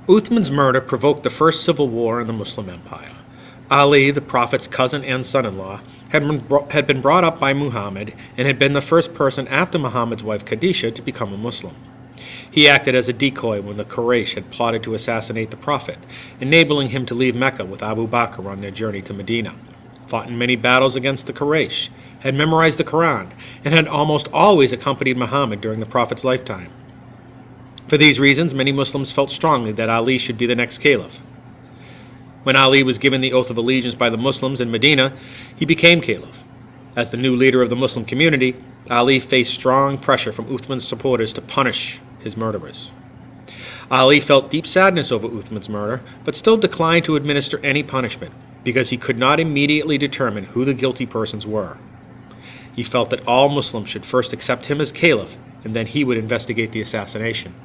Uthman's murder provoked the first civil war in the Muslim Empire. Ali, the Prophet's cousin and son-in-law, had been brought up by Muhammad and had been the first person after Muhammad's wife Khadijah to become a Muslim. He acted as a decoy when the Quraysh had plotted to assassinate the Prophet, enabling him to leave Mecca with Abu Bakr on their journey to Medina, fought in many battles against the Quraysh, had memorized the Quran, and had almost always accompanied Muhammad during the Prophet's lifetime. For these reasons, many Muslims felt strongly that Ali should be the next caliph. When Ali was given the oath of allegiance by the Muslims in Medina, he became caliph. As the new leader of the Muslim community, Ali faced strong pressure from Uthman's supporters to punish his murderers. Ali felt deep sadness over Uthman's murder, but still declined to administer any punishment because he could not immediately determine who the guilty persons were. He felt that all Muslims should first accept him as caliph, and then he would investigate the assassination.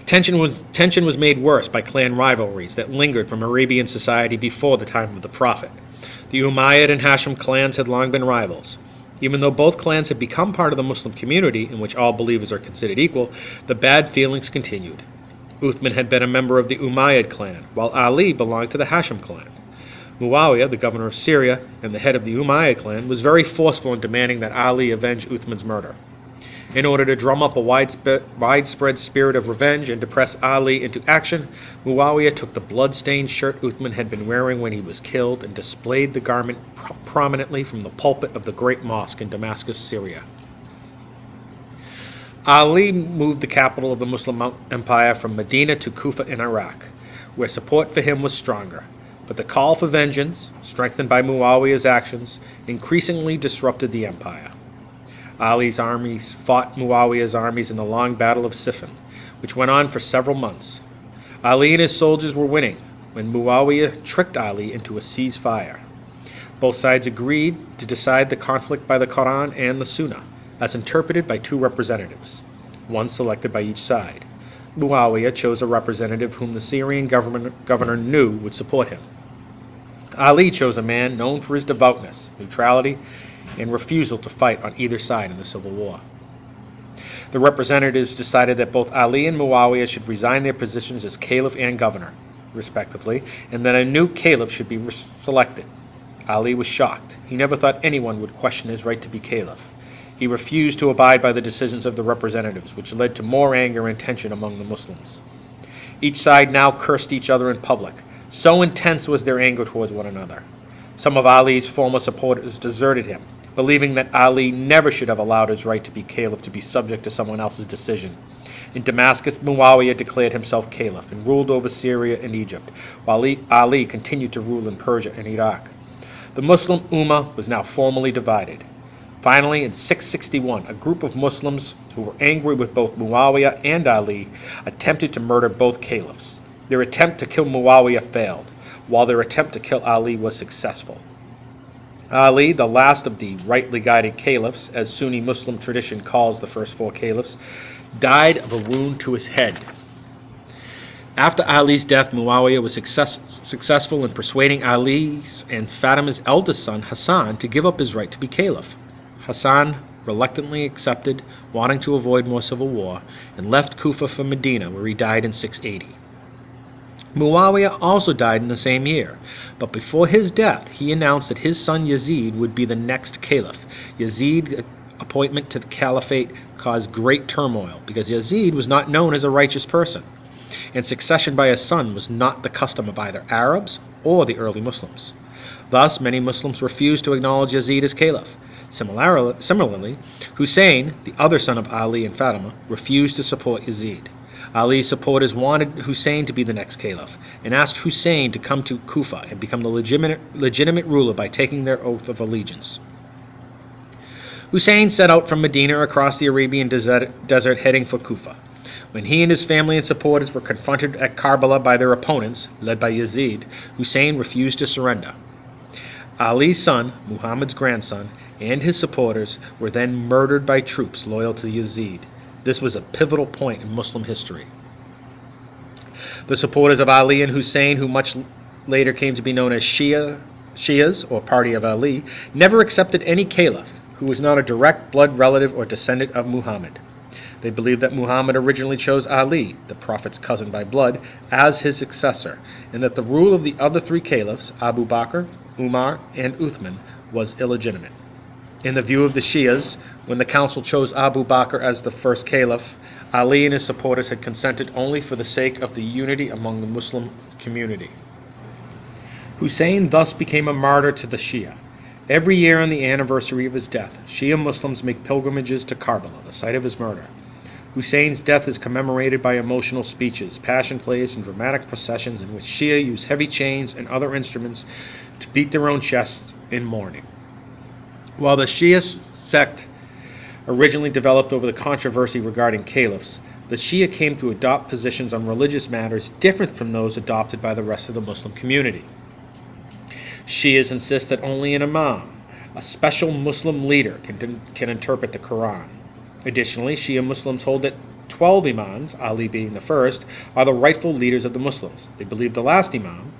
Tension was made worse by clan rivalries that lingered from Arabian society before the time of the Prophet. The Umayyad and Hashim clans had long been rivals. Even though both clans had become part of the Muslim community, in which all believers are considered equal, the bad feelings continued. Uthman had been a member of the Umayyad clan, while Ali belonged to the Hashim clan. Muawiyah, the governor of Syria and the head of the Umayyad clan, was very forceful in demanding that Ali avenge Uthman's murder. In order to drum up a widespread spirit of revenge and to press Ali into action, Muawiyah took the blood-stained shirt Uthman had been wearing when he was killed and displayed the garment prominently from the pulpit of the great mosque in Damascus, Syria. Ali moved the capital of the Muslim Empire from Medina to Kufa in Iraq, where support for him was stronger. But the call for vengeance, strengthened by Muawiyah's actions, increasingly disrupted the empire. Ali's armies fought Muawiyah's armies in the long Battle of Siffin, which went on for several months. Ali and his soldiers were winning when Muawiyah tricked Ali into a ceasefire. Both sides agreed to decide the conflict by the Quran and the Sunnah, as interpreted by two representatives, one selected by each side. Muawiyah chose a representative whom the Syrian governor knew would support him. Ali chose a man known for his devoutness, neutrality, and refusal to fight on either side in the civil war. The representatives decided that both Ali and Muawiyah should resign their positions as caliph and governor, respectively, and that a new caliph should be selected. Ali was shocked. He never thought anyone would question his right to be caliph. He refused to abide by the decisions of the representatives, which led to more anger and tension among the Muslims. Each side now cursed each other in public. So intense was their anger towards one another. Some of Ali's former supporters deserted him, believing that Ali never should have allowed his right to be caliph to be subject to someone else's decision. In Damascus, Muawiyah declared himself caliph and ruled over Syria and Egypt, while Ali continued to rule in Persia and Iraq. The Muslim Ummah was now formally divided. Finally, in 661, a group of Muslims who were angry with both Muawiyah and Ali attempted to murder both caliphs. Their attempt to kill Muawiyah failed, while their attempt to kill Ali was successful. Ali, the last of the rightly guided caliphs, as Sunni Muslim tradition calls the first four caliphs, died of a wound to his head. After Ali's death, Muawiyah was successful in persuading Ali's and Fatima's eldest son, Hassan, to give up his right to be caliph. Hassan reluctantly accepted, wanting to avoid more civil war, and left Kufa for Medina, where he died in 680. Muawiyah also died in the same year, but before his death, he announced that his son Yazid would be the next caliph. Yazid's appointment to the caliphate caused great turmoil because Yazid was not known as a righteous person, and succession by his son was not the custom of either Arabs or the early Muslims. Thus, many Muslims refused to acknowledge Yazid as caliph. Similarly, Hussein, the other son of Ali and Fatima, refused to support Yazid. Ali's supporters wanted Hussein to be the next caliph and asked Hussein to come to Kufa and become the legitimate ruler by taking their oath of allegiance. Hussein set out from Medina across the Arabian desert heading for Kufa. When he and his family and supporters were confronted at Karbala by their opponents, led by Yazid, Hussein refused to surrender. Ali's son, Muhammad's grandson, and his supporters were then murdered by troops loyal to Yazid. This was a pivotal point in Muslim history. The supporters of Ali and Hussein, who much later came to be known as Shias, or Party of Ali, never accepted any caliph who was not a direct blood relative or descendant of Muhammad. They believe that Muhammad originally chose Ali, the Prophet's cousin by blood, as his successor, and that the rule of the other three caliphs, Abu Bakr, Umar, and Uthman, was illegitimate. In the view of the Shias, when the council chose Abu Bakr as the first caliph, Ali and his supporters had consented only for the sake of the unity among the Muslim community. Hussein thus became a martyr to the Shia. Every year on the anniversary of his death, Shia Muslims make pilgrimages to Karbala, the site of his murder. Hussein's death is commemorated by emotional speeches, passion plays, and dramatic processions in which Shia use heavy chains and other instruments to beat their own chests in mourning. While the Shia sect originally developed over the controversy regarding caliphs, the Shia came to adopt positions on religious matters different from those adopted by the rest of the Muslim community. Shias insist that only an imam, a special Muslim leader, can interpret the Quran. Additionally, Shia Muslims hold that 12 imams, Ali being the first, are the rightful leaders of the Muslims. They believe the last imam,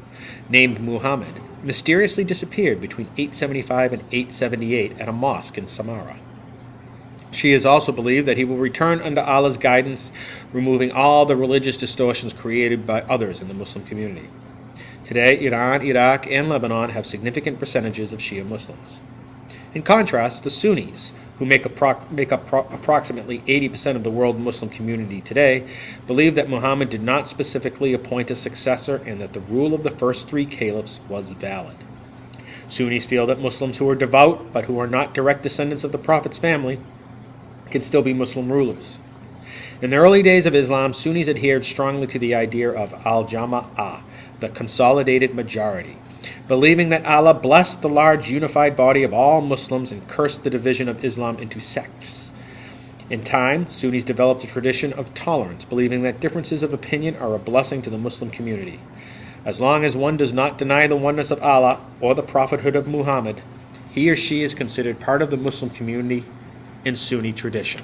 named Muhammad, mysteriously disappeared between 875 and 878 at a mosque in Samarra. Shias also believe that he will return under Allah's guidance, removing all the religious distortions created by others in the Muslim community. Today, Iran, Iraq, and Lebanon have significant percentages of Shia Muslims. In contrast, the Sunnis, who make up approximately 80% of the world Muslim community today, believe that Muhammad did not specifically appoint a successor and that the rule of the first three caliphs was valid. Sunnis feel that Muslims who are devout but who are not direct descendants of the Prophet's family can still be Muslim rulers. In the early days of Islam, Sunnis adhered strongly to the idea of al-Jama'ah, the consolidated majority, believing that Allah blessed the large unified body of all Muslims and cursed the division of Islam into sects. In time, Sunnis developed a tradition of tolerance, believing that differences of opinion are a blessing to the Muslim community. As long as one does not deny the oneness of Allah or the prophethood of Muhammad, he or she is considered part of the Muslim community in Sunni tradition.